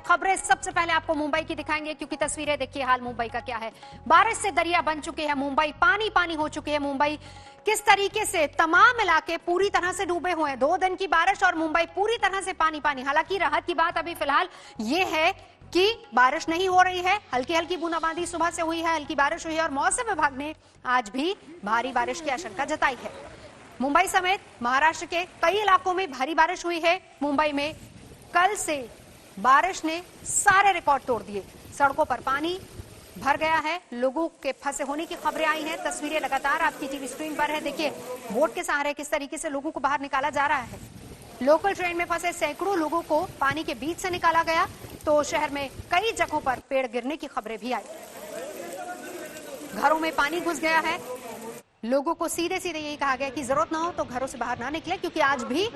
खबरें सबसे पहले आपको मुंबई की दिखाएंगे, क्योंकि तस्वीरें देखिए हाल मुंबई का क्या है। बारिश से दरिया बन चुके हैं मुंबई, पानी पानी हो चुके हैं मुंबई। किस तरीके से तमाम इलाके पूरी तरह से डूबे हुए हैं। 2 दिन की बारिश और मुंबई पूरी तरह से पानी पानी। हालांकि राहत की बात अभी फिलहाल ये है कि बारिश नहीं हो रही है। हल्की हल्की बूंदाबांदी सुबह से हुई है, हल्की बारिश हुई है और मौसम विभाग ने आज भी भारी बारिश की आशंका जताई है। मुंबई समेत महाराष्ट्र के कई इलाकों में भारी बारिश हुई है। मुंबई में कल से बारिश ने सारे रिकॉर्ड तोड़ दिए। सड़कों पर पानी भर गया है, लोगों के फंसे होने की खबरें आई हैं। तस्वीरें लगातार आपकी टीवी स्क्रीन पर है। देखिए बोट के सहारे किस तरीके से लोगों को बाहर निकाला जा रहा है। लोकल ट्रेन में फंसे सैकड़ों लोगों को पानी के बीच से निकाला गया, तो शहर में कई जगहों पर पेड़ गिरने की खबरें भी आई। घरों में पानी घुस गया है। लोगों को सीधे सीधे यही कहा गया कि जरूरत ना हो तो घरों से बाहर ना निकले, क्योंकि आज भी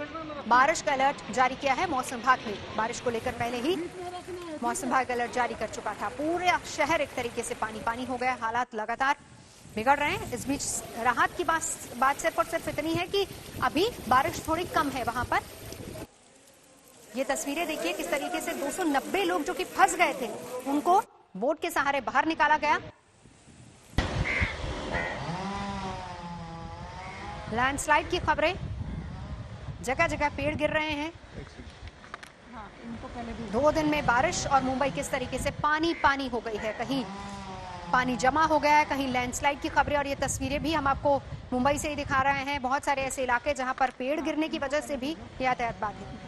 बारिश का अलर्ट जारी किया है मौसम विभाग ने। बारिश को लेकर पहले ही मौसम विभाग अलर्ट जारी कर चुका था। पूरा शहर एक तरीके से पानी पानी हो गया। हालात लगातार बिगड़ रहे हैं। इस बीच राहत की बात सिर्फ और सिर्फ इतनी है कि अभी बारिश थोड़ी कम है वहां पर। ये तस्वीरें देखिए किस तरीके से 290 लोग जो कि फंस गए थे उनको बोट के सहारे बाहर निकाला गया। लैंडस्लाइड की खबरें, जगह जगह पेड़ गिर रहे हैं। 2 दिन में बारिश और मुंबई किस तरीके से पानी पानी हो गई है। कहीं पानी जमा हो गया है, कहीं लैंडस्लाइड की खबरें। और ये तस्वीरें भी हम आपको मुंबई से ही दिखा रहे हैं। बहुत सारे ऐसे इलाके जहां पर पेड़ गिरने की वजह से भी यातायात बाधित।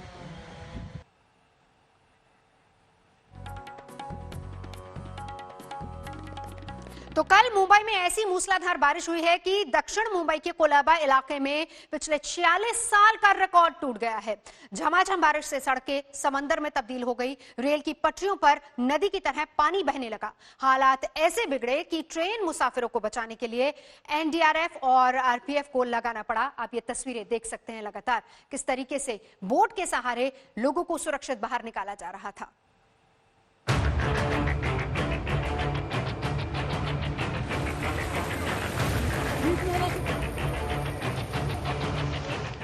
तो कल मुंबई में ऐसी मूसलाधार बारिश हुई है कि दक्षिण मुंबई के कोलाबा इलाके में पिछले 46 साल का रिकॉर्ड टूट गया है। झमाझम बारिश से सड़कें समंदर में तब्दील हो गई। रेल की पटरियों पर नदी की तरह पानी बहने लगा। हालात ऐसे बिगड़े कि ट्रेन मुसाफिरों को बचाने के लिए एनडीआरएफ और आरपीएफ को लगाना पड़ा। आप ये तस्वीरें देख सकते हैं लगातार किस तरीके से बोट के सहारे लोगों को सुरक्षित बाहर निकाला जा रहा था।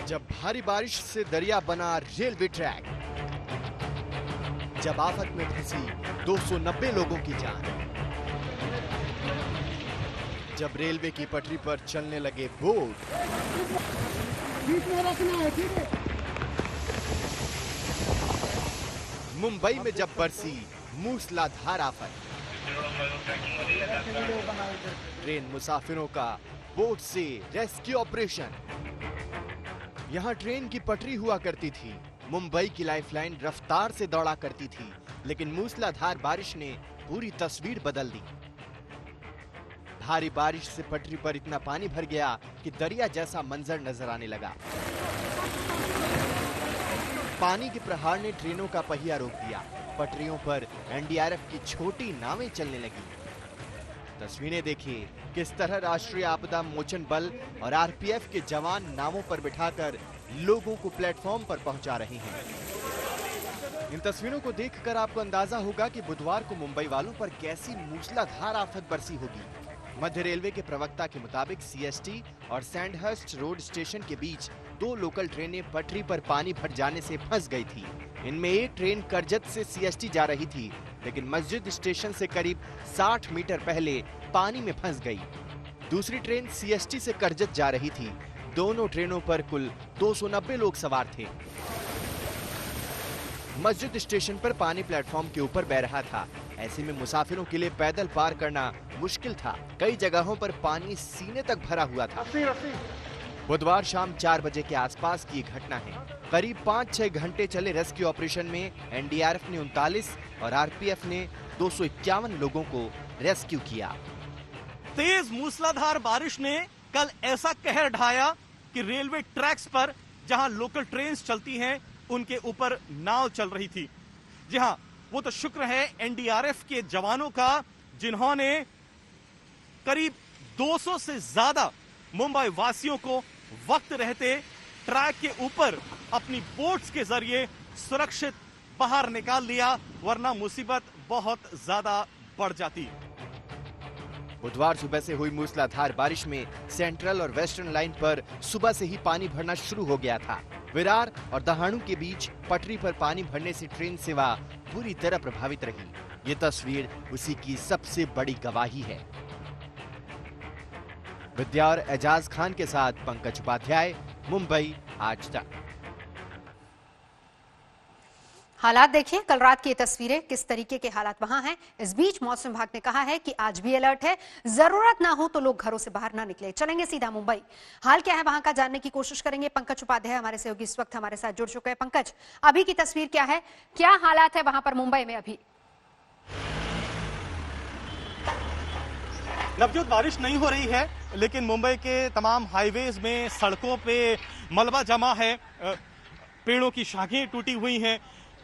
जब भारी बारिश से दरिया बना रेलवे ट्रैक, जब आफत में फंसी 290 लोगों की जान, जब रेलवे की पटरी पर चलने लगे बोट, मुंबई में जब बरसी मूसलाधार आफत, ट्रेन मुसाफिरों का बोट से रेस्क्यू ऑपरेशन। यहाँ ट्रेन की पटरी हुआ करती थी, मुंबई की लाइफलाइन रफ्तार से दौड़ा करती थी, लेकिन मूसलाधार बारिश ने पूरी तस्वीर बदल दी। भारी बारिश से पटरी पर इतना पानी भर गया कि दरिया जैसा मंजर नजर आने लगा। पानी के प्रहार ने ट्रेनों का पहिया रोक दिया। पटरियों पर एनडीआरएफ की छोटी नावें चलने लगी। तस्वीरें देखिए किस तरह राष्ट्रीय आपदा मोचन बल और आरपीएफ के जवान नावों पर बिठाकर लोगों को प्लेटफॉर्म पर पहुंचा रहे हैं। इन तस्वीरों को देखकर आपको अंदाजा होगा कि बुधवार को मुंबई वालों पर कैसी मूसलाधार आफत बरसी होगी। मध्य रेलवे के प्रवक्ता के मुताबिक सीएसटी और सैंडहर्स्ट रोड स्टेशन के बीच 2 लोकल ट्रेनें पटरी पर पानी भर जाने से फंस गई थी। इनमें एक ट्रेन करजत से सीएसटी जा रही थी, लेकिन मस्जिद स्टेशन से करीब 60 मीटर पहले पानी में फंस गई। दूसरी ट्रेन सीएसटी से करजत जा रही थी। दोनों ट्रेनों पर कुल 290 लोग सवार थे। मस्जिद स्टेशन पर पानी प्लेटफॉर्म के ऊपर बह रहा था। ऐसे में मुसाफिरों के लिए पैदल पार करना मुश्किल था। कई जगहों पर पानी सीने तक भरा हुआ था। बुधवार शाम 4 बजे के आसपास की घटना है। करीब 5-6 घंटे चले रेस्क्यू ऑपरेशन में एनडीआरएफ ने 39 और आरपीएफ ने 251 लोगों को रेस्क्यू किया। तेज मूसलाधार बारिश ने कल ऐसा कहर ढाया कि रेलवे ट्रैक्स पर जहां लोकल ट्रेन्स चलती हैं, उनके ऊपर नाव चल रही थी। जी हां, वो तो शुक्र है एनडीआरएफ के जवानों का, जिन्होंने करीब 200 से ज्यादा मुंबई वासियों को वक्त रहते ट्रैक के ऊपर अपनी बोट्स के जरिए सुरक्षित बाहर निकाल लिया, वरना मुसीबत बहुत ज्यादा बढ़ जाती। बुधवार सुबह से हुई मूसलाधार बारिश में सेंट्रल और वेस्टर्न लाइन पर सुबह से ही पानी भरना शुरू हो गया था। विरार और दहाणु के बीच पटरी पर पानी भरने से ट्रेन सेवा पूरी तरह प्रभावित रही। ये तस्वीर उसी की सबसे बड़ी गवाही है। विद्या और एजाज खान के साथ पंकज उपाध्याय, मुंबई आज तक। हालात देखिए, कल रात की ये तस्वीरें, किस तरीके के हालात वहां हैं। इस बीच मौसम विभाग ने कहा है कि आज भी अलर्ट है, जरूरत ना हो तो लोग घरों से बाहर ना निकले। चलेंगे सीधा मुंबई, हाल क्या है वहां का जानने की कोशिश करेंगे। पंकज उपाध्याय हमारे सहयोगी इस वक्त हमारे साथ जुड़ चुके हैं। पंकज, अभी की तस्वीर क्या है, क्या हालात है वहां पर मुंबई में अभी? नवजोत, बारिश नहीं हो रही है, लेकिन मुंबई के तमाम हाईवेज में सड़कों पे मलबा जमा है, पेड़ों की शाखें टूटी हुई हैं,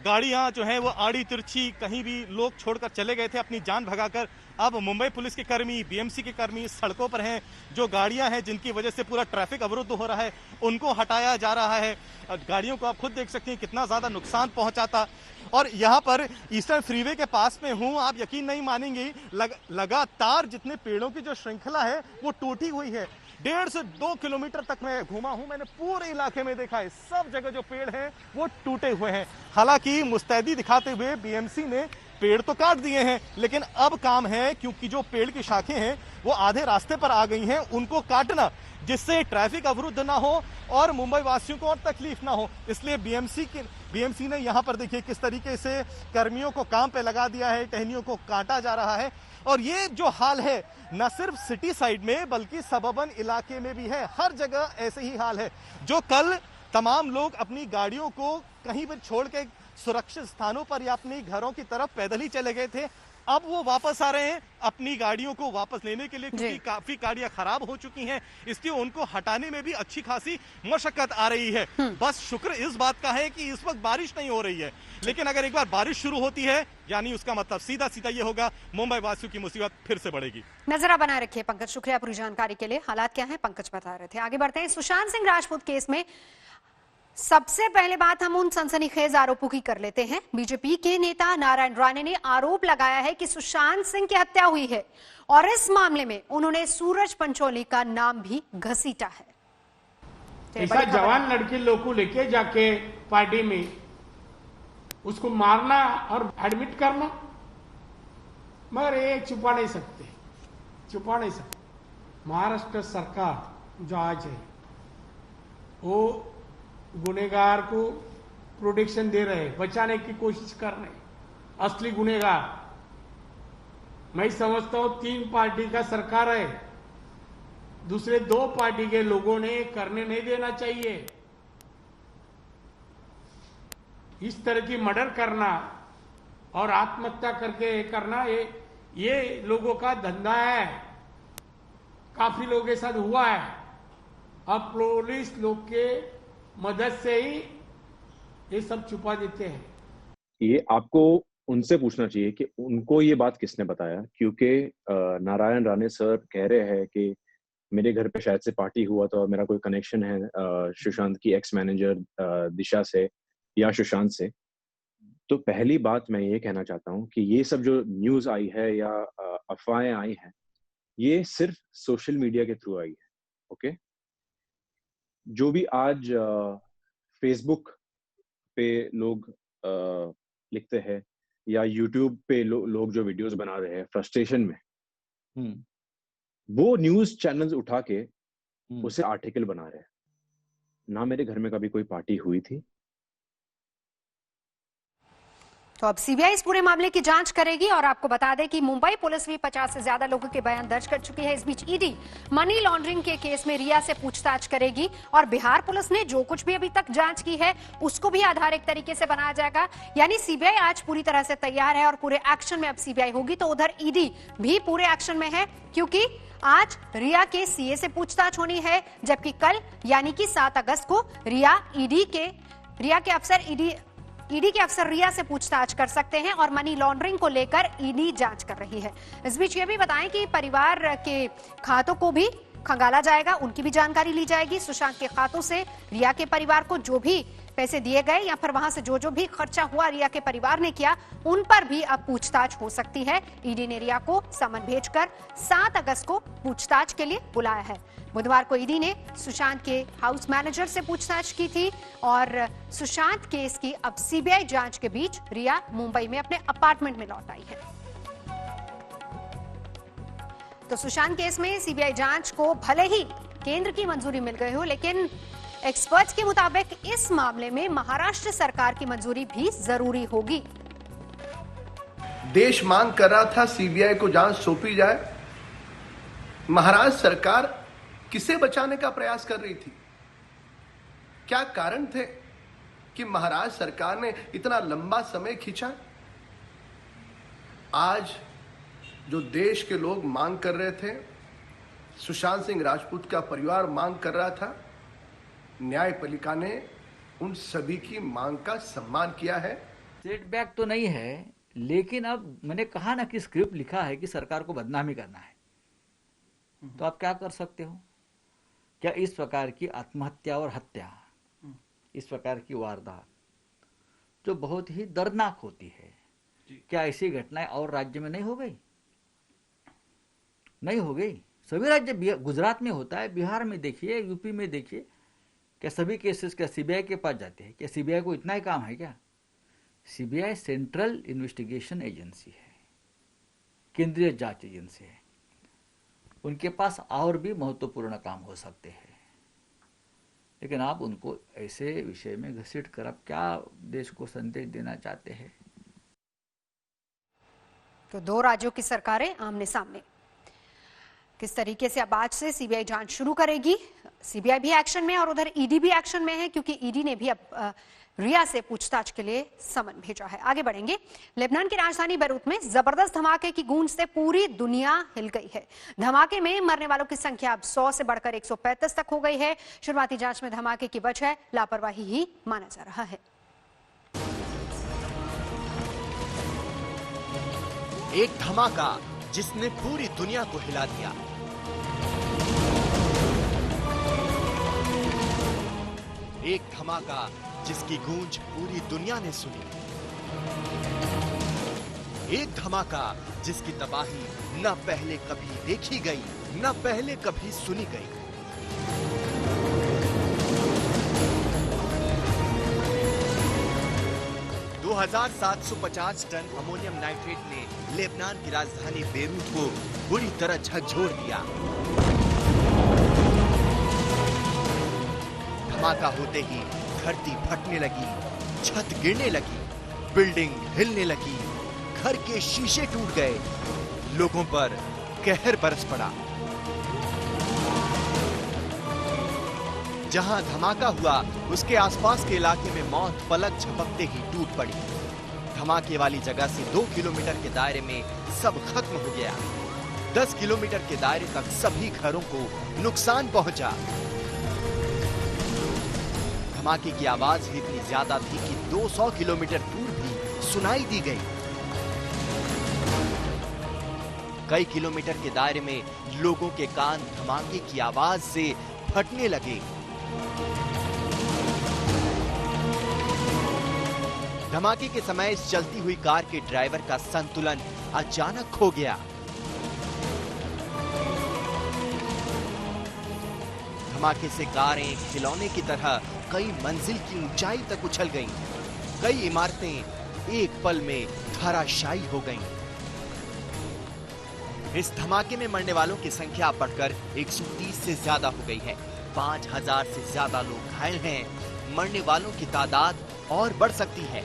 गाड़ियां जो हैं वो आड़ी तिरछी, कहीं भी लोग छोड़कर चले गए थे अपनी जान भगाकर। अब मुंबई पुलिस के कर्मी, बीएमसी के कर्मी सड़कों पर हैं। जो गाड़ियां हैं जिनकी वजह से पूरा ट्रैफिक अवरुद्ध हो रहा है, उनको हटाया जा रहा है। गाड़ियों को आप खुद देख सकते हैं कितना ज्यादा नुकसान पहुंचाता। और यहाँ पर ईस्टर्न फ्रीवे के पास में हूँ, आप यकीन नहीं मानेंगे, लगातार जितने पेड़ों की जो श्रृंखला है वो टूटी हुई है। 1.5 से 2 किलोमीटर तक मैं घूमा हूं, मैंने पूरे इलाके में देखा है, सब जगह जो पेड़ हैं वो टूटे हुए हैं। हालांकि मुस्तैदी दिखाते हुए बीएमसी ने पेड़ तो काट दिए हैं, लेकिन अब काम है, क्योंकि जो पेड़ की शाखें हैं वो आधे रास्ते पर आ गई हैं, उनको काटना, जिससे ट्रैफिक अवरुद्ध ना हो और मुंबई वासियों को और तकलीफ ना हो। इसलिए बीएमसी ने यहाँ पर देखिए किस तरीके से कर्मियों को काम पे लगा दिया है, टहनियों को काटा जा रहा है। और ये जो हाल है न सिर्फ सिटी साइड में बल्कि सबअर्बन इलाके में भी है, हर जगह ऐसे ही हाल है। जो कल तमाम लोग अपनी गाड़ियों को कहीं पर छोड़ के सुरक्षित स्थानों पर या अपनी घरों की तरफ पैदल ही चले गए थे, अब वो वापस आ रहे हैं अपनी गाड़ियों को वापस लेने के लिए, क्योंकि काफी गाड़ियां खराब हो चुकी हैं, इसलिए उनको हटाने में भी अच्छी खासी मशक्कत आ रही है। बस शुक्र इस बात का है कि इस वक्त बारिश नहीं हो रही है, लेकिन अगर एक बार बारिश शुरू होती है, यानी उसका मतलब सीधा सीधा ये होगा, मुंबई वासियों की मुसीबत फिर से बढ़ेगी। नजर बनाए रखिए पंकज, शुक्रिया पूरी जानकारी के लिए। हालात क्या है पंकज बता रहे थे। आगे बढ़ते हैं। सुशांत सिंह राजपूत केस में सबसे पहले बात हम उन सनसनीखेज आरोपों की कर लेते हैं। बीजेपी के नेता नारायण राणे ने आरोप लगाया है कि सुशांत सिंह की हत्या हुई है और इस मामले में उन्होंने सूरज पंचोली का नाम भी घसीटा है। ऐसा जवान लड़की लोग को लेके जाके पार्टी में उसको मारना और एडमिट करना, मगर ये छुपा नहीं सकते। महाराष्ट्र सरकार जो आज है वो गुनेगार को प्रोटेक्शन दे रहे हैं, बचाने की कोशिश कर रहे हैं। असली गुनेगार मैं समझता हूं 3 पार्टी का सरकार है, दूसरे 2 पार्टी के लोगों ने करने नहीं देना चाहिए। इस तरह की मर्डर करना और आत्महत्या करके करना, ये लोगों का धंधा है, काफी लोगों के साथ हुआ है। अब पुलिस लोग के मदद से ही ये सब छुपा देते हैं। ये आपको उनसे पूछना चाहिए कि उनको ये बात किसने बताया, क्योंकि नारायण राणे सर कह रहे हैं कि मेरे घर पे शायद से पार्टी हुआ था और मेरा कोई कनेक्शन है सुशांत की एक्स मैनेजर दिशा से या सुशांत से। तो पहली बात मैं ये कहना चाहता हूँ कि ये सब जो न्यूज आई है या अफवाहें आई हैं, ये सिर्फ सोशल मीडिया के थ्रू आई है। ओके, जो भी आज फेसबुक पे लोग लिखते हैं या यूट्यूब पे लोग जो वीडियोस बना रहे हैं फ्रस्ट्रेशन में, वो न्यूज चैनल्स उठा के उसे आर्टिकल बना रहे हैं। ना मेरे घर में कभी कोई पार्टी हुई थी। तो अब सीबीआई इस पूरे मामले की जांच करेगी और आपको बता दें कि मुंबई पुलिस भी 50 से ज्यादा लोगों के बयान दर्ज कर चुकी है। इस बीच ईडी मनी लॉन्ड्रिंग के केस में रिया से पूछताछ करेगी और बिहार पुलिस ने जो कुछ भी अभी तक जांच की है उसको भी आधार एक तरीके से बनाया जाएगा। यानी सीबीआई आज पूरी तरह से तैयार है और पूरे एक्शन में अब सीबीआई होगी। तो उधर ईडी भी पूरे एक्शन में है, क्योंकि आज रिया के सीए से पूछताछ होनी है, जबकि कल यानी कि 7 अगस्त को रिया के अफसर रिया से पूछताछ कर सकते हैं और मनी लॉन्ड्रिंग को लेकर ईडी जांच कर रही है। इस बीच ये भी बताएं कि परिवार के खातों को भी खंगाला जाएगा, उनकी भी जानकारी ली जाएगी। सुशांत के खातों से रिया के परिवार को जो भी पैसे दिए गए या फिर वहां से जो भी खर्चा हुआ रिया के परिवार ने किया, उन पर भी अब पूछताछ हो सकती है। ईडी ने रिया को समन भेजकर 7 अगस्त को पूछताछ के लिए बुलाया है। बुधवार को ईडी ने सुशांत के हाउस मैनेजर से पूछताछ की थी और सुशांत केस की अब सीबीआई जांच के बीच रिया मुंबई में अपने अपार्टमेंट में लौट आई है। तो सुशांत केस में सीबीआई जांच को भले ही केंद्र की मंजूरी मिल गई हो, लेकिन एक्सपर्ट्स के मुताबिक इस मामले में महाराष्ट्र सरकार की मंजूरी भी जरूरी होगी। देश मांग कर रहा था सीबीआई को जांच सौंपी जाए। महाराष्ट्र सरकार किसे बचाने का प्रयास कर रही थी? क्या कारण थे कि महाराष्ट्र सरकार ने इतना लंबा समय खींचा? आज जो देश के लोग मांग कर रहे थे, सुशांत सिंह राजपूत का परिवार मांग कर रहा था, न्यायपालिका ने उन सभी की मांग का सम्मान किया है। सेटबैक तो नहीं है, लेकिन अब मैंने कहा ना कि स्क्रिप्ट लिखा है कि सरकार को बदनामी करना है, तो आप क्या कर सकते हो? क्या इस प्रकार की आत्महत्या और हत्या, इस प्रकार की वारदात जो बहुत ही दर्दनाक होती है, क्या ऐसी घटनाएं और राज्य में नहीं हो गई? नहीं हो गई। सभी राज्य, गुजरात में होता है, बिहार में देखिए, यूपी में देखिए, क्या सभी केसेस क्या सीबीआई के पास जाते हैं? क्या सीबीआई को इतना ही काम है क्या? सीबीआई सेंट्रल इन्वेस्टिगेशन एजेंसी है, केंद्रीय जांच एजेंसी है। उनके पास और भी महत्वपूर्ण काम हो सकते हैं, लेकिन आप उनको ऐसे विषय में घसीट कर आप क्या देश को संदेश देना चाहते हैं? तो 2 राज्यों की सरकारें आमने सामने। किस तरीके से अब आज से सीबीआई जांच शुरू करेगी? सीबीआई भी एक्शन में और उधर ईडी भी एक्शन में है, क्योंकि ईडी ने भी अब रिया से पूछताछ के लिए समन भेजा है। आगे बढ़ेंगे। लेबनान की राजधानी बैरूत में जबरदस्त धमाके की गूंज से पूरी दुनिया हिल गई है। धमाके में मरने वालों की संख्या अब 100 से बढ़कर 135 तक हो गई है। शुरुआती जांच में धमाके की वजह लापरवाही ही माना जा रहा है। एक धमाका जिसने पूरी दुनिया को हिला दिया। एक धमाका जिसकी गूंज पूरी दुनिया ने सुनी। एक धमाका जिसकी तबाही न पहले कभी देखी गई, न पहले कभी सुनी गई। दो 2750 टन अमोनियम नाइट्रेट ने लेबनान की राजधानी बेरूत को बुरी तरह झकझोर दिया। धमाका होते ही धरती फटने लगी, छत गिरने लगी, बिल्डिंग हिलने लगी, घर के शीशे टूट गए, लोगों पर कहर बरस पड़ा। जहां धमाका हुआ उसके आसपास के इलाके में मौत पलक झपकते ही टूट पड़ी। धमाके वाली जगह से 2 किलोमीटर के दायरे में सब खत्म हो गया। 10 किलोमीटर के दायरे तक सभी घरों को नुकसान पहुंचा। धमाके की आवाज ही इतनी ज्यादा थी कि 200 किलोमीटर दूर भी सुनाई दी गई। कई किलोमीटर के दायरे में लोगों के कान धमाके की आवाज से फटने लगे। धमाके के समय इस चलती हुई कार के ड्राइवर का संतुलन अचानक खो गया। धमाके से कारें खिलौने की तरह कई मंजिल की ऊंचाई तक उछल गईं। कई इमारतें एक पल में धराशायी हो गईं। इस धमाके में मरने वालों की संख्या बढ़कर 130 से ज्यादा हो गई है। 5000 से ज्यादा लोग घायल हैं। मरने वालों की तादाद और बढ़ सकती है।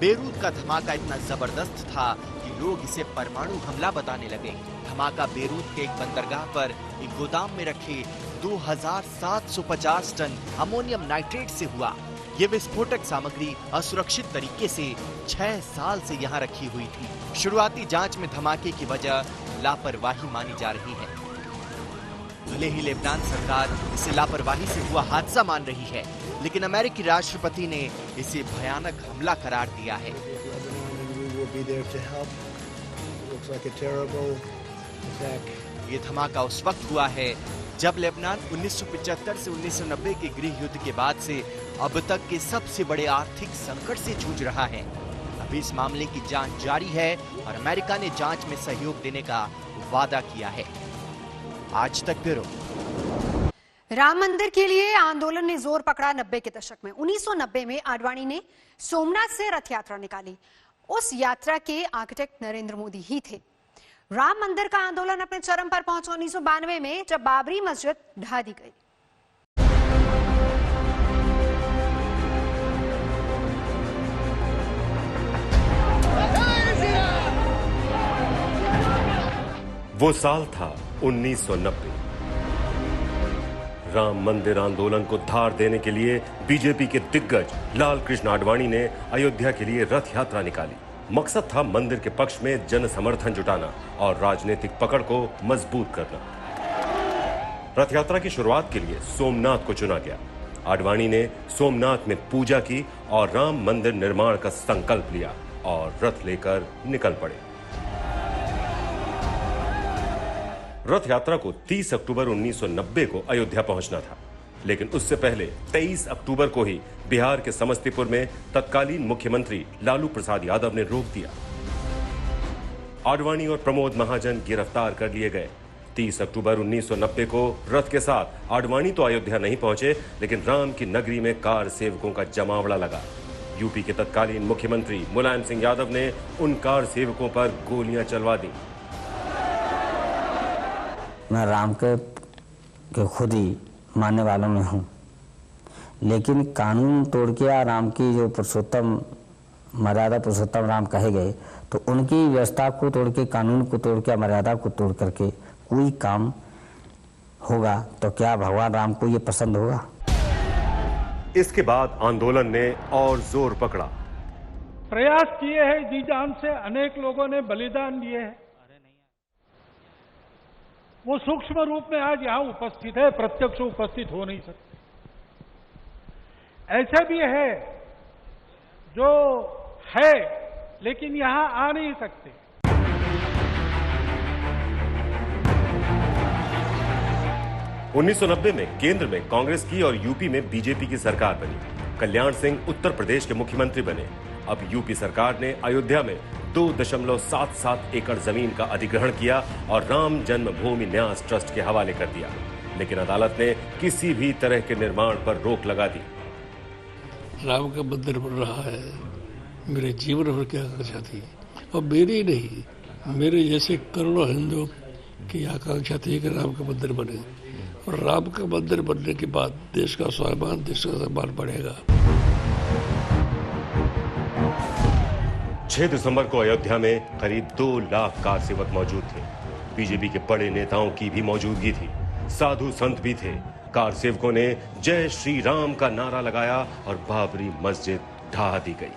बेरूत का धमाका इतना जबरदस्त था कि लोग इसे परमाणु हमला बताने लगे। धमाका बेरूत के एक बंदरगाह पर एक गोदाम में रखे 2750 टन अमोनियम नाइट्रेट से हुआ। ये विस्फोटक सामग्री असुरक्षित तरीके से 6 साल से यहाँ रखी हुई थी। शुरुआती जांच में धमाके की वजह लापरवाही मानी जा रही है। भले ही लेबनान सरकार इसे लापरवाही से हुआ हादसा मान रही है, लेकिन अमेरिकी राष्ट्रपति ने इसे भयानक हमला करार दिया है। be there to help. It looks like a terrible attack. ये धमाका उस वक्त हुआ है जब लेबनान 1975 से 1990 के गृह युद्ध के बाद से अब तक के सबसे बड़े आर्थिक संकट से जूझ रहा है। अभी इस मामले की जांच जारी है और अमेरिका ने जांच में सहयोग देने का वादा किया है। आज तक ब्यूरो। राम मंदिर के लिए आंदोलन ने जोर पकड़ा 90 के दशक में। 1990 में आडवाणी ने सोमनाथ से रथ यात्रा निकाली। उस यात्रा के आर्किटेक्ट नरेंद्र मोदी ही थे। राम मंदिर का आंदोलन अपने चरम पर पहुंचा 1992 में जब बाबरी मस्जिद ढा दी गई। वो साल था 1990। राम मंदिर आंदोलन को धार देने के लिए बीजेपी के दिग्गज लाल कृष्ण आडवाणी ने अयोध्या के लिए रथ यात्रा निकाली। मकसद था मंदिर के पक्ष में जन समर्थन जुटाना और राजनीतिक पकड़ को मजबूत करना। रथ यात्रा की शुरुआत के लिए सोमनाथ को चुना गया। आडवाणी ने सोमनाथ में पूजा की और राम मंदिर निर्माण का संकल्प लिया और रथ लेकर निकल पड़े। रथ यात्रा को 30 अक्टूबर 1990 को अयोध्या पहुंचना था, लेकिन उससे पहले 23 अक्टूबर को ही बिहार के समस्तीपुर में तत्कालीन मुख्यमंत्री लालू प्रसाद यादव ने रोक दिया। आडवाणी और प्रमोद महाजन गिरफ्तार कर लिए गए। 30 अक्टूबर 1990 को रथ के साथ आडवाणी तो अयोध्या नहीं पहुंचे, लेकिन राम की नगरी में कार सेवकों का जमावड़ा लगा। यूपी के तत्कालीन मुख्यमंत्री मुलायम सिंह यादव ने उन कार सेवकों पर गोलियां चलवा दी। मैं राम के खुद ही मानने वालों में हूँ, लेकिन कानून तोड़ के या राम की जो पुरुषोत्तम मर्यादा पुरुषोत्तम राम कहे गए, तो उनकी व्यवस्था को तोड़ के, कानून को तोड़ के, मर्यादा को तोड़ करके कोई काम होगा तो क्या भगवान राम को ये पसंद होगा? इसके बाद आंदोलन ने और जोर पकड़ा। प्रयास किए हैं जी जान से, अनेक लोगों ने बलिदान दिए हैं। वो सूक्ष्म रूप में आज यहां उपस्थित है, प्रत्यक्ष उपस्थित हो नहीं सकते। ऐसे भी है जो है लेकिन यहां आ नहीं सकते। उन्नीस 1990 में केंद्र में कांग्रेस की और यूपी में बीजेपी की सरकार बनी। कल्याण सिंह उत्तर प्रदेश के मुख्यमंत्री बने। अब यूपी सरकार ने अयोध्या में 2.77 एकड़ जमीन का अधिग्रहण किया और राम जन्मभूमि न्यास ट्रस्ट के हवाले कर दिया, लेकिन अदालत ने किसी भी तरह के निर्माण पर रोक लगा दी। राम का मंदिर बन रहा है, मेरे जीवन भर की आकांक्षा थी, और मेरी नहीं, मेरे जैसे करोड़ों हिंदुओं की आकांक्षा थी कि राम का मंदिर बने, और राम का मंदिर बनने के बाद देश का स्वाभिमान, देश का सम्मान बढ़ेगा। 6 दिसंबर को अयोध्या में करीब 2 लाख कार सेवक मौजूद थे। बीजेपी के बड़े नेताओं की भी मौजूदगी थी, साधु संत भी थे। कार सेवकों ने जय श्री राम का नारा लगाया और बाबरी मस्जिद ढहा दी गई।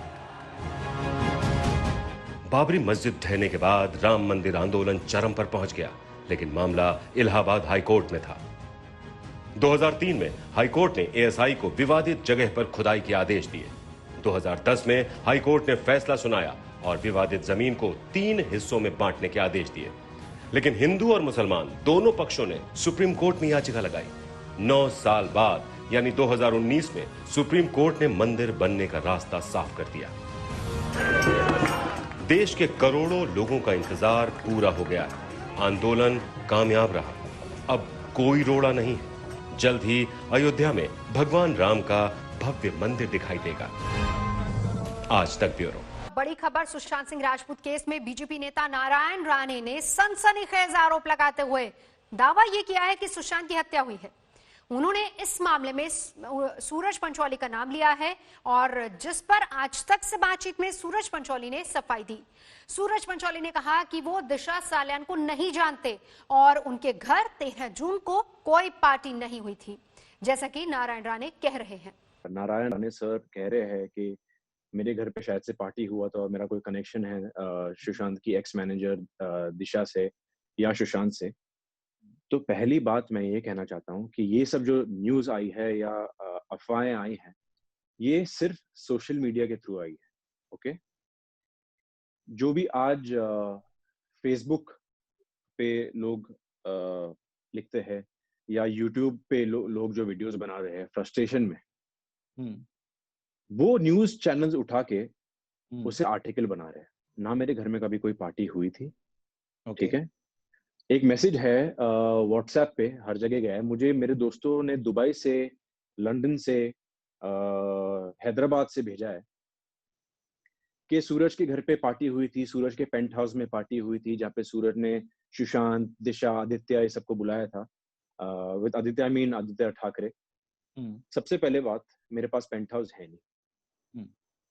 बाबरी मस्जिद ढहने के बाद राम मंदिर आंदोलन चरम पर पहुंच गया, लेकिन मामला इलाहाबाद हाईकोर्ट में था। 2003 में हाईकोर्ट ने एएसआई को विवादित जगह पर खुदाई के आदेश दिए। 2010 में हाईकोर्ट ने फैसला सुनाया और विवादित जमीन को 3 हिस्सों में बांटने के आदेश दिए, लेकिन हिंदू और मुसलमान दोनों पक्षों ने सुप्रीम कोर्ट में याचिका लगाई। 9 साल बाद यानी 2019 में सुप्रीम कोर्ट ने मंदिर बनने का रास्ता साफ कर दिया। देश के करोड़ों लोगों का इंतजार पूरा हो गया। आंदोलन कामयाब रहा। अब कोई रोड़ा नहीं है। जल्द ही अयोध्या में भगवान राम का भव्य मंदिर दिखाई देगा। आज तक ब्यूरो। बड़ी खबर, सुशांत सिंह राजपूत केस में बीजेपी नेता नारायण राणे ने सनसनीखेज आरोप लगाते हुए दावा यह किया है कि सुशांत की हत्या हुई है। उन्होंने इस मामले में सूरज पंचौली का नाम लिया है और जिस पर आज तक से बातचीत में सूरज पंचौली ने सफाई दी। सूरज पंचौली ने कहा कि वो दिशा साल्यान को नहीं जानते और उनके घर 13 जून को कोई पार्टी नहीं हुई थी, जैसा कि नारायण राणे कह रहे हैं। नारायण राणे सर कह रहे हैं कि मेरे घर पे शायद से पार्टी हुआ तो मेरा कोई कनेक्शन है सुशांत की एक्स मैनेजर दिशा से या सुशांत से। तो पहली बात मैं ये कहना चाहता हूँ कि ये सब जो न्यूज़ आई है या अफवाहें आई हैं, ये सिर्फ सोशल मीडिया के थ्रू आई है। ओके, जो भी आज फेसबुक पे लोग लिखते हैं या यूट्यूब पे लोग जो वीडियोस बना रहे हैं फ्रस्ट्रेशन में, वो न्यूज चैनल्स उठा के उसे आर्टिकल बना रहे हैं। ना मेरे घर में कभी कोई पार्टी हुई थी, ठीक है। एक मैसेज है व्हाट्सएप पे, हर जगह गया है। मुझे मेरे दोस्तों ने दुबई से, लंदन से, हैदराबाद से भेजा है कि सूरज के घर पे पार्टी हुई थी, सूरज के पेंट हाउस में पार्टी हुई थी, जहाँ पे सूरज ने सुशांत, दिशा, आदित्य ये सबको बुलाया था। With Aditya I mean Aditya Thackeray. सबसे पहले बात, मेरे पास पेंट हाउस है नहीं।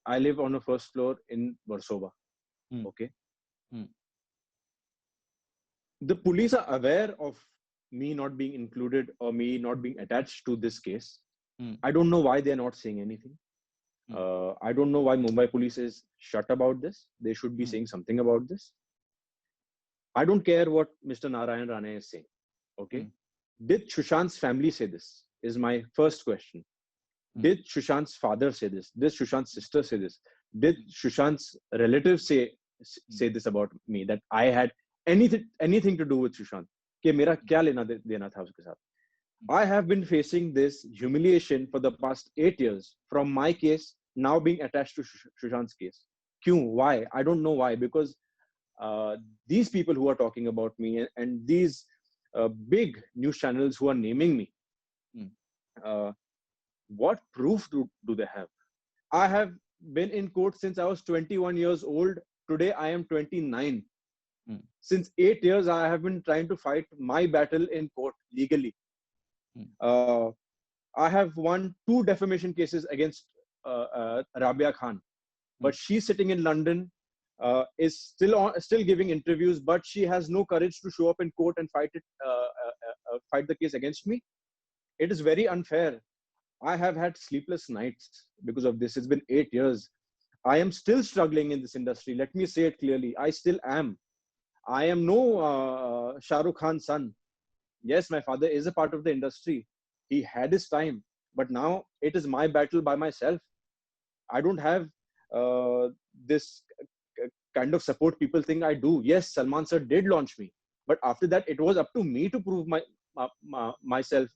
I live on a first floor in Versova. Okay, the police are aware of me not being included or me not being attached to this case. I don't know why they're not saying anything. I don't know why Mumbai police is shut about this. They should be saying something about this. I don't care what Mr. Narayan Rane is saying. Okay. Did Sushant's family say this? Is my first question. Did Sushant's father say this? Did Sushant's sister say this? Did Sushant's relatives say this about me, that I had anything to do with Sushant? कि मेरा क्या लेना देना था उसके साथ? I have been facing this humiliation for the past 8 years from my case now being attached to Sushant's case. Kyun? Why? I don't know why. Because these people who are talking about me and these big news channels who are naming me, what proof do they have? I have been in court since I was 21 years old. Today I am 29. Since 8 years, I have been trying to fight my battle in court legally. I have won 2 defamation cases against Rabia Khan, but she's sitting in London, is still giving interviews, but she has no courage to show up in court and fight the case against me. It is very unfair. I have had sleepless nights because of this. It's been 8 years. I am still struggling in this industry. Let me say it clearly. I still am. I am no Shah Rukh Khan's son. Yes, my father is a part of the industry. He had his time, but now it is my battle by myself. I don't have this kind of support people think I do. Yes, Salman sir did launch me, but after that, it was up to me to prove myself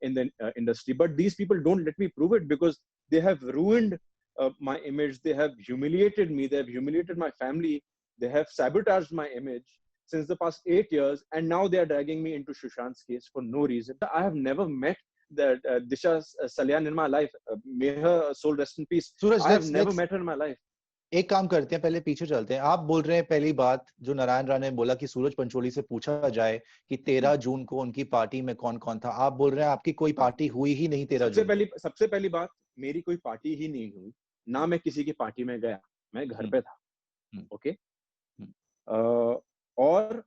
in the industry. But these people don't let me prove it because they have ruined my image. They have humiliated me. They have humiliated my family. They have sabotaged my image since the past 8 years, and now they are dragging me into Sushant's case for no reason. I have never met Disha Salyan in my life. May her soul rest in peace. Suraj, I have never met her in my life. एक काम करते हैं, पहले पीछे चलते हैं। आप बोल रहे हैं पहली बात जो नारायण राणे ने बोला कि सूरज पंचोली से पूछा जाए कि 13 जून को उनकी पार्टी में कौन कौन था। आप बोल रहे हैं आपकी कोई पार्टी हुई ही नहीं 13 जून। सबसे पहली बात, मेरी कोई पार्टी ही नहीं हुई, ना मैं किसी की पार्टी में गया, मैं घर पे था। ओके, और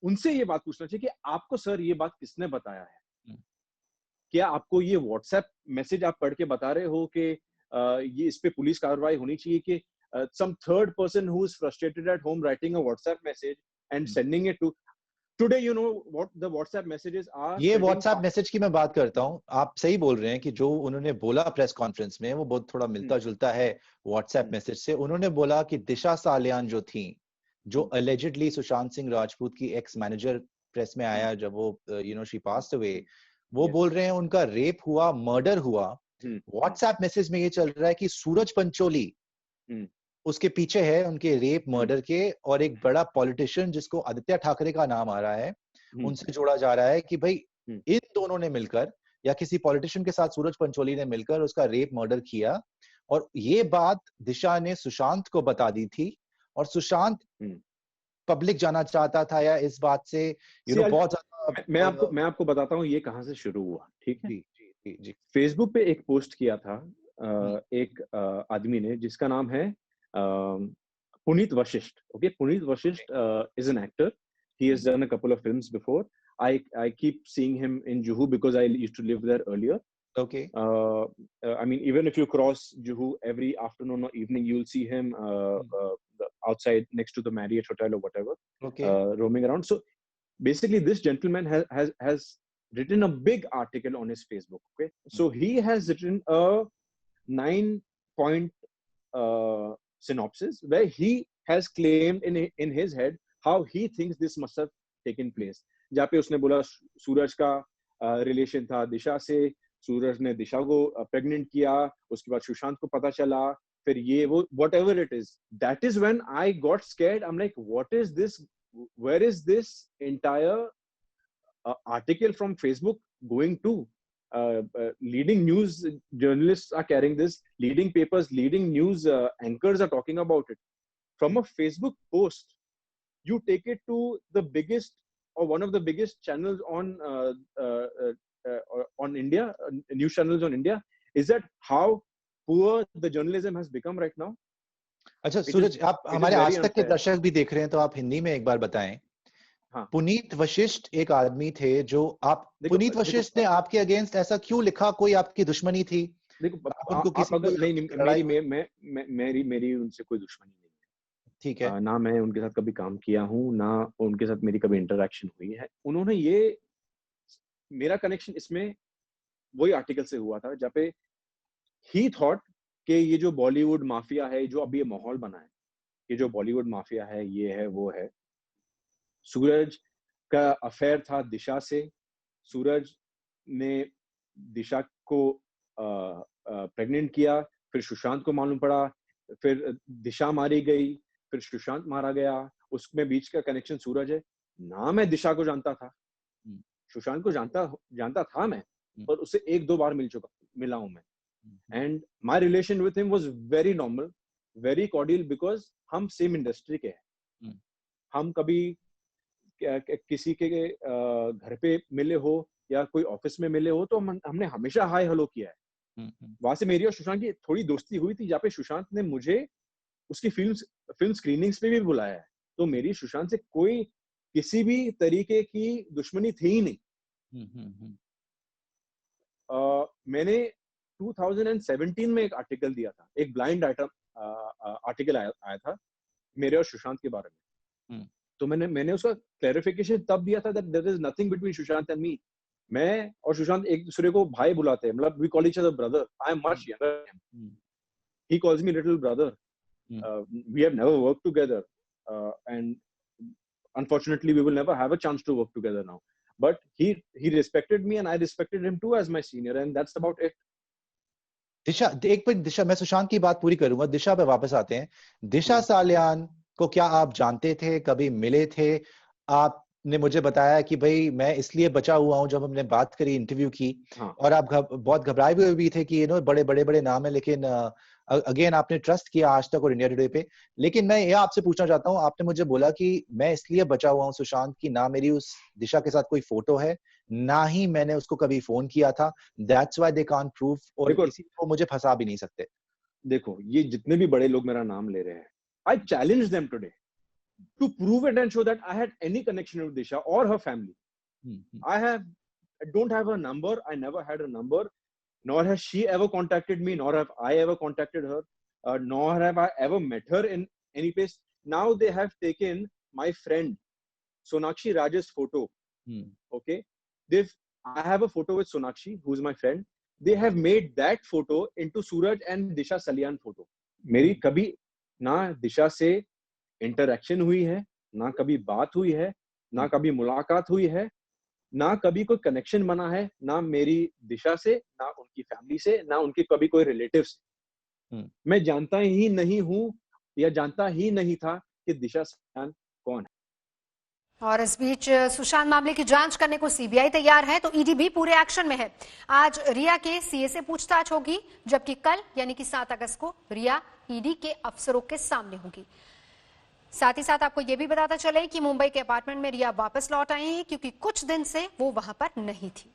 उनसे ये बात पूछना चाहिए कि आपको सर ये बात किसने बताया है? क्या आपको ये व्हाट्सएप मैसेज आप पढ़ के बता रहे हो कि ये इस पे पुलिस कार्रवाई होनी चाहिए कि some third person who is frustrated at home writing a WhatsApp message and sending it to today, you know what the WhatsApp messages are? ये WhatsApp मैसेज की मैं बात करता हूँ। आप सही बोल रहे हैं कि जो उन्होंने बोला प्रेस कॉन्फ्रेंस में वो बहुत थोड़ा मिलता जुलता है WhatsApp मैसेज से। उन्होंने बोला कि दिशा सालियान जो थी, जो अलेजिडली सुशांत सिंह राजपूत की एक्स मैनेजर, प्रेस में आया जब वो शी पास्ड अवे, वो बोल रहे हैं उनका रेप हुआ, मर्डर हुआ। व्हाट्सएप मैसेज में ये चल रहा है कि सूरज पंचोली उसके पीछे है, उनके रेप मर्डर के, और एक बड़ा पॉलिटिशियन जिसको आदित्य ठाकरे का नाम आ रहा है उनसे जोड़ा जा रहा है कि भाई इन दोनों ने मिलकर या किसी पॉलिटिशियन के साथ सूरज पंचोली ने मिलकर उसका रेप मर्डर किया। और ये बात दिशा ने सुशांत को बता दी थी और सुशांत पब्लिक जाना चाहता था या इस बात से बहुत ज्यादा। मैं आपको बताता हूँ ये कहाँ से शुरू हुआ, ठीक है? जी। फेसबुक पे एक पोस्ट किया था एक आदमी ने जिसका नाम है Puneet Vashishtha. Okay, Puneet Vashishtha is an actor. He has done a couple of films before. I keep seeing him in Juhu because I used to live there earlier. Okay. I mean, even if you cross Juhu every afternoon or evening, you'll see him outside next to the Marriott Hotel or whatever, roaming around. So basically, this gentleman has written a big article on his Facebook. Okay, so he has written a 9-point synopsis where he has claimed in his head how he thinks this must have taken place. जहाँ पे उसने बोला सूरज का relation था दिशा से, सूरज ने दिशा को pregnant किया, उसके बाद सुशांत को पता चला, फिर ये वो whatever it is. That is when I got scared. I'm like, what is this? Where is this entire article from Facebook going to? Leading news journalists are carrying this, leading papers, leading news anchors are talking about it. From a Facebook post, you take it to the biggest or one of the biggest channels on India, news channels on India. Is that how poor the journalism has become right now? अच्छा सूरज, आप हमारे आज तक के दर्शक भी देख रहे हैं, तो आप हिंदी में एक बार बताएं। हाँ। पुनीत वशिष्ठ एक आदमी थे जो आप, पुनीत वशिष्ठ ने आपके अगेंस्ट ऐसा क्यों लिखा? कोई आपकी दुश्मनी थी? देखो, उनको किसी को मेरी उनसे कोई दुश्मनी नहीं है, ठीक है ना मैं उनके साथ कभी काम किया हूँ, ना उनके साथ मेरी कभी इंटरेक्शन हुई है। उन्होंने ये, मेरा कनेक्शन इसमें वही आर्टिकल से हुआ था जहाँ पे ही थॉट कि ये जो बॉलीवुड माफिया है, जो अभी ये माहौल बना है, ये जो बॉलीवुड माफिया है, ये है वो है। सूरज का अफेयर था दिशा से, सूरज ने दिशा को प्रेग्नेंट किया, फिर सुशांत को मालूम पड़ा, फिर दिशा मारी गई, फिर सुशांत मारा गया, उसमें बीच का कनेक्शन सूरज है। ना मैं दिशा को जानता था, सुशांत को जानता था मैं, पर उससे 1-2 बार मिला हूं मैं। And my relation with him was very normal, very cordial, because हम सेम इंडस्ट्री के हैं। हम कभी किसी के घर पे मिले हो या कोई ऑफिस में मिले हो तो हमने हमेशा हाय हेलो किया है। वहां से मेरी और सुशांत की थोड़ी दोस्ती हुई थी, जहाँ पे सुशांत ने मुझे उसकी फिल्म स्क्रीनिंग्स पे भी बुलाया है। तो मेरी सुशांत से कोई किसी भी तरीके की दुश्मनी थी ही नहीं। मैंने 2017 में एक आर्टिकल दिया था, एक ब्लाइंड आर्टिकल आया था मेरे और सुशांत के बारे में। तो मैंने उसका क्लैरिफिकेशन तब दिया था that there is nothing between Sushant and me. मैं और सुशांत एक दूसरे को भाई बुलाते हैं, मतलब we call each other brother. I am much younger than him. He calls me little brother. We have never worked together, and unfortunately we will never have a chance to work together now. But he respected me and I respected him too as my senior, and that's about it. दिशा, एक minute दिशा, मैं सुशांत की बात पूरी करूंगा, दिशा पे वापस आते हैं। दिशा सालियान को क्या आप जानते थे, कभी मिले थे? आपने मुझे बताया कि भाई मैं इसलिए बचा हुआ हूं, जब हमने बात करी, इंटरव्यू की, और आप बहुत घबराए हुए भी थे कि बड़े नाम है, लेकिन अगेन आपने ट्रस्ट किया आज तक और इंडिया टुडे पे। लेकिन मैं ये आपसे पूछना चाहता हूँ, आपने मुझे बोला कि मैं इसलिए बचा हुआ हूँ सुशांत की, ना मेरी उस दिशा के साथ कोई फोटो है, ना ही मैंने उसको कभी फोन किया था, that's why they can't prove, और किसी को मुझे फंसा भी नहीं सकते। देखो, ये जितने भी बड़े लोग मेरा नाम ले रहे हैं, I challenged them today to prove it and show that I had any connection with Disha or her family. I don't have a number. I never had a number, nor has she ever contacted me, nor have I ever contacted her, nor have I ever met her in any place. Now they have taken my friend Sonakshi Raj's photo. Okay, I have a photo with Sonakshi, who's my friend. They have made that photo into Suraj and Disha Salian photo. मेरी कभी ना दिशा से interaction हुई है, ना कभी बात हुई है, ना कभी मुलाकात हुई है, ना कभी कोई कनेक्शन बना है, ना मेरी दिशा से, ना उनकी फैमिली से, ना उनके कभी कोई रिलेटिव से। मैं जानता ही नहीं हूं या जानता ही नहीं था कि दिशा सालियान कौन है। और इस बीच सुशांत मामले की जांच करने को सीबीआई तैयार है, तो ईडी भी पूरे एक्शन में है। आज रिया के सीए से पूछताछ होगी, जबकि कल यानी कि 7 अगस्त को रिया ईडी के अफसरों के सामने होगी। साथ ही साथ आपको यह भी बताता चले कि मुंबई के अपार्टमेंट में रिया वापस लौट आई हैं, क्योंकि कुछ दिन से वो वहां पर नहीं थी।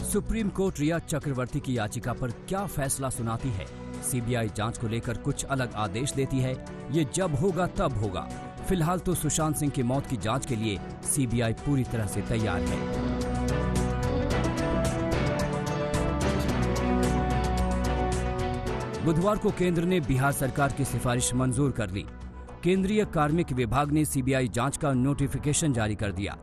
सुप्रीम कोर्ट रिया चक्रवर्ती की याचिका पर क्या फैसला सुनाती है? सीबीआई जांच को लेकर कुछ अलग आदेश देती है? ये जब होगा तब होगा। फिलहाल तो सुशांत सिंह की मौत की जांच के लिए सीबीआई पूरी तरह से तैयार है। बुधवार को केंद्र ने बिहार सरकार की सिफारिश मंजूर कर ली। केंद्रीय कार्मिक विभाग ने सीबीआई जांच का नोटिफिकेशन जारी कर दिया।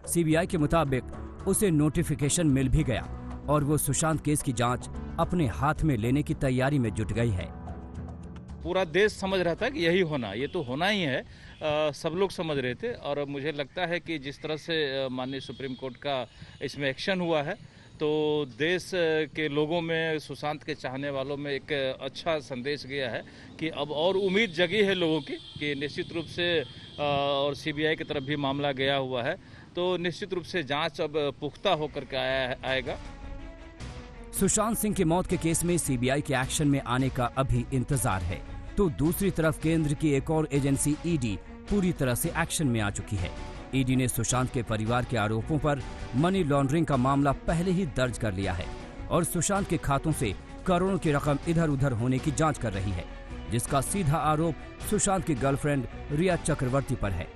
सीबीआई के मुताबिक उसे नोटिफिकेशन मिल भी गया और वो सुशांत केस की जांच अपने हाथ में लेने की तैयारी में जुट गई है। पूरा देश समझ रहा था कि यही होना, ये तो होना ही है, सब लोग समझ रहे थे। और मुझे लगता है कि जिस तरह से माननीय सुप्रीम कोर्ट का इसमें एक्शन हुआ है तो देश के लोगों में, सुशांत के चाहने वालों में एक अच्छा संदेश गया है कि अब और उम्मीद जगी है लोगों की कि निश्चित रूप से और सीबीआई की तरफ भी मामला गया हुआ है तो निश्चित रूप से जांच अब पुख्ता होकर के आएगा। सुशांत सिंह की मौत के केस में सीबीआई के एक्शन में आने का अभी इंतजार है, तो दूसरी तरफ केंद्र की एक और एजेंसी ईडी पूरी तरह से एक्शन में आ चुकी है। ईडी ने सुशांत के परिवार के आरोपों पर मनी लॉन्ड्रिंग का मामला पहले ही दर्ज कर लिया है और सुशांत के खातों से करोड़ों की रकम इधर उधर होने की जांच कर रही है, जिसका सीधा आरोप सुशांत की गर्लफ्रेंड रिया चक्रवर्ती पर है।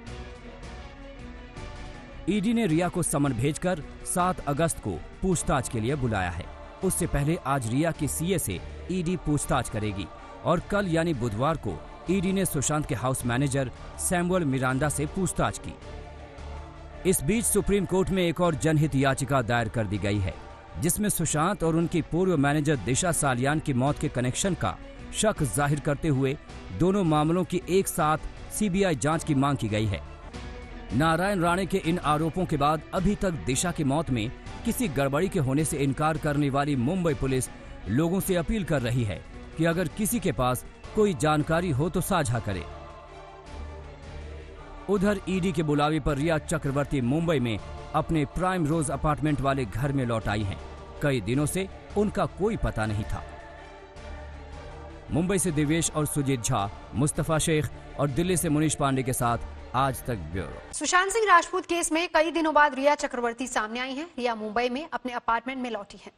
ईडी ने रिया को समन भेजकर 7 अगस्त को पूछताछ के लिए बुलाया है। उससे पहले आज रिया के सीए से ईडी पूछताछ करेगी और कल यानी बुधवार को ईडी ने सुशांत के हाउस मैनेजर सैमुअल मिरांडा से पूछताछ की। इस बीच सुप्रीम कोर्ट में एक और जनहित याचिका दायर कर दी गई है, जिसमें सुशांत और उनकी पूर्व मैनेजर दिशा सालियान की मौत के कनेक्शन का शक जाहिर करते हुए दोनों मामलों की एक साथ सीबीआई जांच की मांग की गई है। नारायण राणे के इन आरोपों के बाद अभी तक दिशा की मौत में किसी गड़बड़ी के होने से इनकार करने वाली मुंबई पुलिस लोगों से अपील कर रही है कि अगर किसी के पास कोई जानकारी हो तो साझा करे। उधर ईडी के बुलावे पर रिया चक्रवर्ती मुंबई में अपने प्राइम रोज अपार्टमेंट वाले घर में लौट आई हैं। कई दिनों से उनका कोई पता नहीं था। मुंबई से दिवेश और सुजीत झा, मुस्तफा शेख और दिल्ली से मुनीश पांडे के साथ आज तक ब्यूरो। सुशांत सिंह राजपूत केस में कई दिनों बाद रिया चक्रवर्ती सामने आई हैं। रिया मुंबई में अपने अपार्टमेंट में लौटी हैं।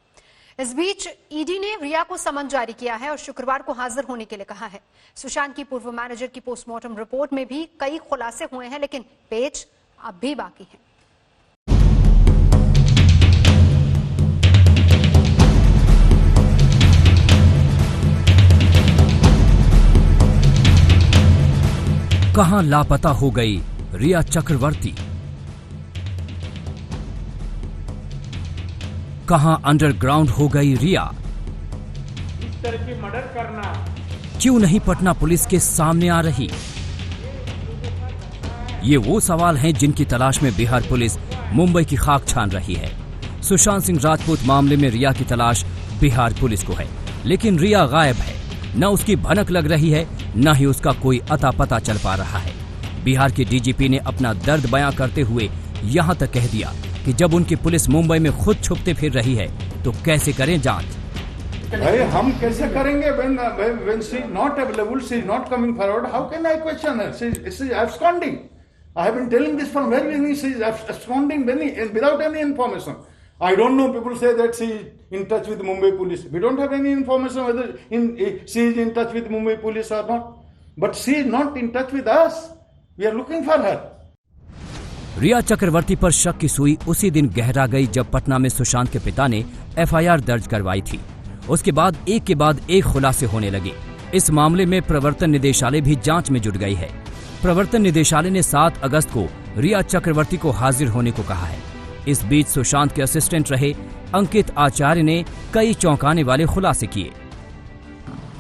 इस बीच ईडी ने रिया को समन जारी किया है और शुक्रवार को हाजिर होने के लिए कहा है। सुशांत की पूर्व मैनेजर की पोस्टमार्टम रिपोर्ट में भी कई खुलासे हुए हैं, लेकिन पेच अब भी बाकी है। कहां लापता हो गई रिया चक्रवर्ती? कहां अंडरग्राउंड हो गई रिया? इस तरह की मर्डर करना क्यों नहीं पटना पुलिस के सामने आ रही? ये वो सवाल हैं जिनकी तलाश में बिहार पुलिस मुंबई की खाक छान रही है। सुशांत सिंह राजपूत मामले में रिया की तलाश बिहार पुलिस को है, लेकिन रिया गायब है। न उसकी भनक लग रही है, न ही उसका कोई अता पता चल पा रहा है। बिहार के डीजीपी ने अपना दर्द बयां करते हुए यहां तक कह दिया कि जब उनकी पुलिस मुंबई में खुद छुपते फिर रही है तो कैसे करें जांच? भाई हम कैसे करेंगे when she is not available, she is not coming forward, how can I question her? She is absconding. I have been telling this from very beginning. She is absconding without any information. I don't know, people say that she is in touch with Mumbai police. We don't have any information whether she is in touch with Mumbai police or not. But she is not in touch with us. We are looking for her. रिया चक्रवर्ती पर शक की सुई उसी दिन गहरा गई जब पटना में सुशांत के पिता ने एफआईआर दर्ज करवाई थी। उसके बाद एक खुलासे होने लगे। इस मामले में प्रवर्तन निदेशालय भी जांच में जुट गई है। प्रवर्तन निदेशालय ने 7 अगस्त को रिया चक्रवर्ती को हाजिर होने को कहा है। इस बीच सुशांत के असिस्टेंट रहे अंकित आचार्य ने कई चौंकाने वाले खुलासे किए।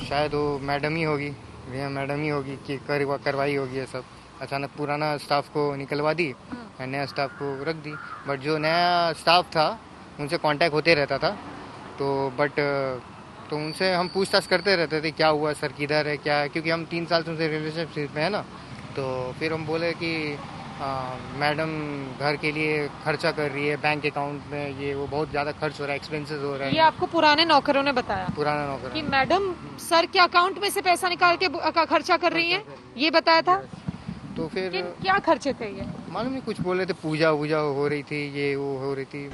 शायद वो मैडम ही होगी, रिया मैडम ही होगी कि करवाई होगी ये सब। अचानक पुराना स्टाफ को निकलवा दी, नया स्टाफ को रख दी। बट जो नया स्टाफ था उनसे कांटेक्ट होते रहता था, तो उनसे हम पूछताछ करते रहते थे क्या हुआ सर, किधर है क्या है, क्योंकि हम 3 साल से उनसे रिलेशनशिप में है ना। तो फिर हम बोले कि मैडम घर के लिए खर्चा कर रही है, बैंक अकाउंट में ये वो बहुत ज़्यादा खर्च हो रहा है, एक्सपेंसेस हो रहा है। ये आपको पुराने नौकरों ने बताया? पुराना नौकर कि मैडम सर के अकाउंट में से पैसा निकाल के खर्चा कर रही हैं, ये बताया था। तो फिर क्या खर्चे थे ये? मालूम नहीं, कुछ बोल रहे थे पूजा वूजा हो रही थी, ये वो हो रही थी।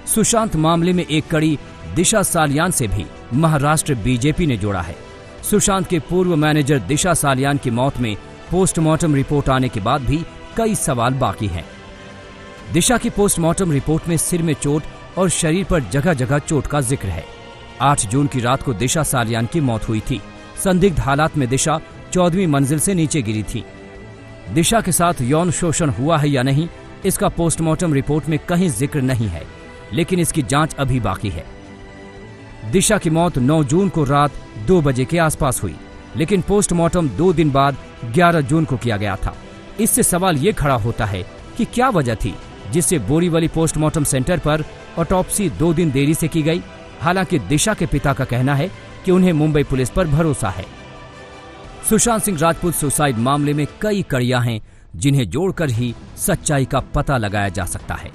सुशांत मामले में एक कड़ी दिशा सालियान से भी महाराष्ट्र बीजेपी ने जोड़ा है। सुशांत के पूर्व मैनेजर दिशा सालियान की मौत में पोस्टमार्टम रिपोर्ट आने के बाद भी कई सवाल बाकी हैं। दिशा की पोस्टमार्टम रिपोर्ट में सिर में चोट और शरीर पर जगह जगह चोट का जिक्र है। 8 जून की रात को दिशा सालियान की मौत हुई थी। संदिग्ध हालात में दिशा 14वीं मंजिल से नीचे गिरी थी। दिशा के साथ यौन शोषण हुआ है या नहीं, इसका पोस्टमार्टम रिपोर्ट में कहीं जिक्र नहीं है, लेकिन इसकी जांच अभी बाकी है। दिशा की मौत 9 जून को रात 2 बजे के आसपास हुई, लेकिन पोस्टमार्टम 2 दिन बाद 11 जून को किया गया था। इससे सवाल ये खड़ा होता है कि क्या वजह थी जिससे बोरीवली पोस्टमार्टम सेंटर पर ऑटोप्सी 2 दिन देरी से की गई। हालांकि दिशा के पिता का कहना है कि उन्हें मुंबई पुलिस पर भरोसा है। सुशांत सिंह राजपूत सुसाइड मामले में कई कड़ियां हैं जिन्हें जोड़कर ही सच्चाई का पता लगाया जा सकता है।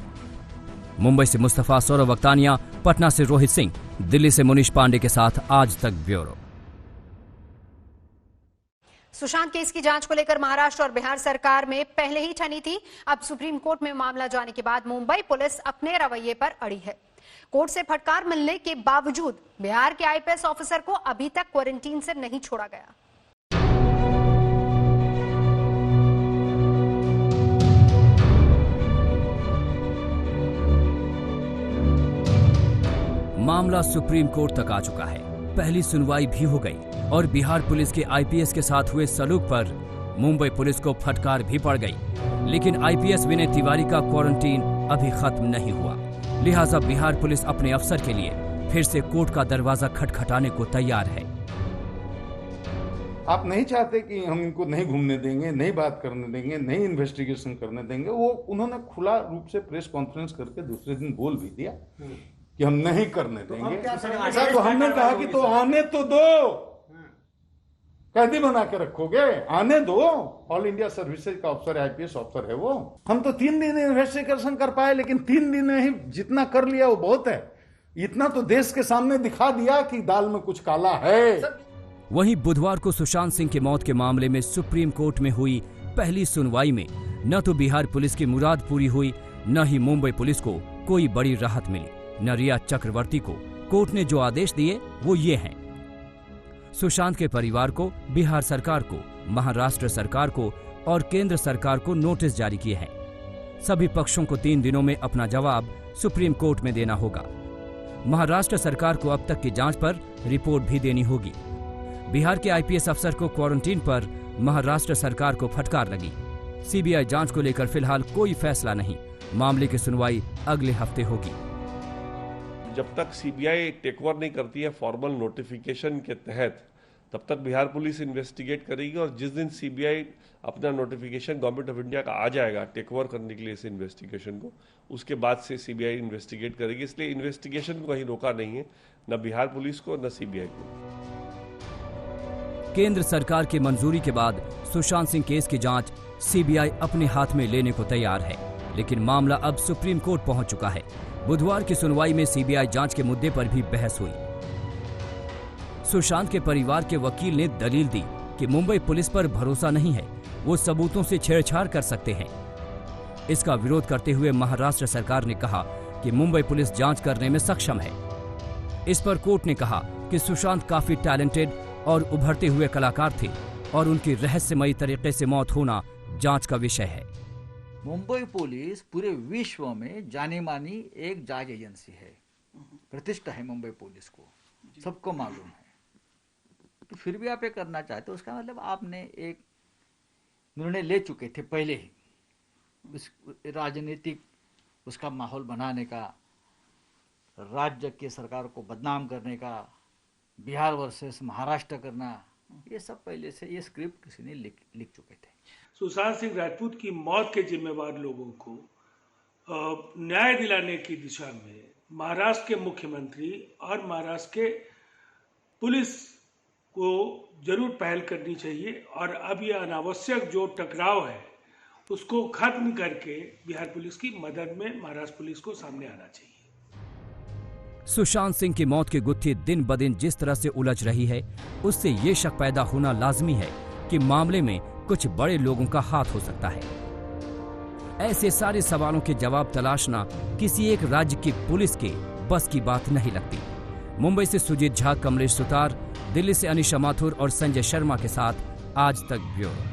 मुंबई से मुस्तफा सौरभ वक्तानिया, पटना से रोहित सिंह, दिल्ली से मुनीश पांडे के साथ आज तक ब्यूरो। सुशांत केस की जांच को लेकर महाराष्ट्र और बिहार सरकार में पहले ही ठनी थी। अब सुप्रीम कोर्ट में मामला जाने के बाद मुंबई पुलिस अपने रवैये पर अड़ी है। कोर्ट से फटकार मिलने के बावजूद बिहार के आईपीएस ऑफिसर को अभी तक क्वारंटीन से नहीं छोड़ा गया। मामला सुप्रीम कोर्ट तक आ चुका है। पहली सुनवाई भी हो गई और बिहार पुलिस के आईपीएस के साथ हुए सलूक पर मुंबई पुलिस को फटकार भी पड़ गई। लेकिन आईपीएस विनय तिवारी का क्वारंटीन अभी खत्म नहीं हुआ, लिहाजा बिहार पुलिस अपने अफसर के लिए फिर से कोर्ट का दरवाजा खटखटाने को तैयार है। आप नहीं चाहते कि हम इनको नहीं घूमने देंगे, नहीं बात करने देंगे, नहीं इन्वेस्टिगेशन करने देंगे। वो उन्होंने खुला रूप से प्रेस कॉन्फ्रेंस करके दूसरे दिन बोल भी दिया कि हम नहीं करने देंगे। सर, तो हमने कहा कि तो आने तो दो, कैदी बना के रखोगे, आने दो। ऑल इंडिया सर्विसेज का अफसर, आईपीएस अफसर है वो। हम तो 3 दिन इन्वेस्टिगेशन कर पाए, लेकिन 3 दिन में ही जितना कर लिया वो बहुत है। इतना तो देश के सामने दिखा दिया कि दाल में कुछ काला है। वहीं बुधवार को सुशांत सिंह की मौत के मामले में सुप्रीम कोर्ट में हुई पहली सुनवाई में न तो बिहार पुलिस की मुराद पूरी हुई, न ही मुंबई पुलिस को कोई बड़ी राहत मिली। न रिया चक्रवर्ती को कोर्ट ने जो आदेश दिए वो ये हैं। सुशांत के परिवार को, बिहार सरकार को, महाराष्ट्र सरकार को और केंद्र सरकार को नोटिस जारी किए हैं। सभी पक्षों को 3 दिनों में अपना जवाब सुप्रीम कोर्ट में देना होगा। महाराष्ट्र सरकार को अब तक की जांच पर रिपोर्ट भी देनी होगी। बिहार के आईपीएस अफसर को क्वारंटीन पर महाराष्ट्र सरकार को फटकार लगी। सीबीआई जांच को लेकर फिलहाल कोई फैसला नहीं। मामले की सुनवाई अगले हफ्ते होगी। जब तक सीबीआई टेक ओवर नहीं करती है फॉर्मल नोटिफिकेशन के तहत, तब तक बिहार पुलिस इन्वेस्टिगेट करेगी। और जिस दिन सीबीआई अपना नोटिफिकेशन गवर्नमेंट ऑफ इंडिया का आ जाएगा टेक ओवर करने के लिए इस इन्वेस्टिगेशन को, उसके बाद से सीबीआई इन्वेस्टिगेट करेगी। इसलिए इन्वेस्टिगेशन को कहीं रोका नहीं है, न बिहार पुलिस को न सीबीआई को। केंद्र सरकार की मंजूरी के बाद सुशांत सिंह केस की जांच सीबीआई अपने हाथ में लेने को तैयार है, लेकिन मामला अब सुप्रीम कोर्ट पहुंच चुका है। बुधवार की सुनवाई में सीबीआई जांच के मुद्दे पर भी बहस हुई। सुशांत के परिवार के वकील ने दलील दी कि मुंबई पुलिस पर भरोसा नहीं है, वो सबूतों से छेड़छाड़ कर सकते हैं। इसका विरोध करते हुए महाराष्ट्र सरकार ने कहा कि मुंबई पुलिस जांच करने में सक्षम है। इस पर कोर्ट ने कहा कि सुशांत काफी टैलेंटेड और उभरते हुए कलाकार थे और उनकी रहस्यमयी तरीके से मौत होना जांच का विषय है। मुंबई पुलिस पूरे विश्व में जानी मानी एक जांच एजेंसी है, प्रतिष्ठा है मुंबई पुलिस को, सबको मालूम है। तो फिर भी आप ये करना चाहते हो, उसका मतलब आपने एक निर्णय ले चुके थे पहले ही, उस राजनीतिक उसका माहौल बनाने का, राज्य की सरकार को बदनाम करने का, बिहार वर्सेस महाराष्ट्र करना, ये सब पहले से ये स्क्रिप्ट किसी ने लिख चुके थे। सुशांत सिंह राजपूत की मौत के जिम्मेवार लोगों को न्याय दिलाने की दिशा में महाराष्ट्र के मुख्यमंत्री और महाराष्ट्र के पुलिस को जरूर पहल करनी चाहिए। और अब यह अनावश्यक जो टकराव है उसको खत्म करके बिहार पुलिस की मदद में महाराष्ट्र पुलिस को सामने आना चाहिए। सुशांत सिंह की मौत की गुत्थी दिन ब दिन जिस तरह से उलझ रही है, उससे ये शक पैदा होना लाजमी है कि मामले में कुछ बड़े लोगों का हाथ हो सकता है। ऐसे सारे सवालों के जवाब तलाशना किसी एक राज्य की पुलिस के बस की बात नहीं लगती। मुंबई से सुजीत झा, कमलेश सुतार, दिल्ली से अनिशा माथुर और संजय शर्मा के साथ आज तक ब्यूरो।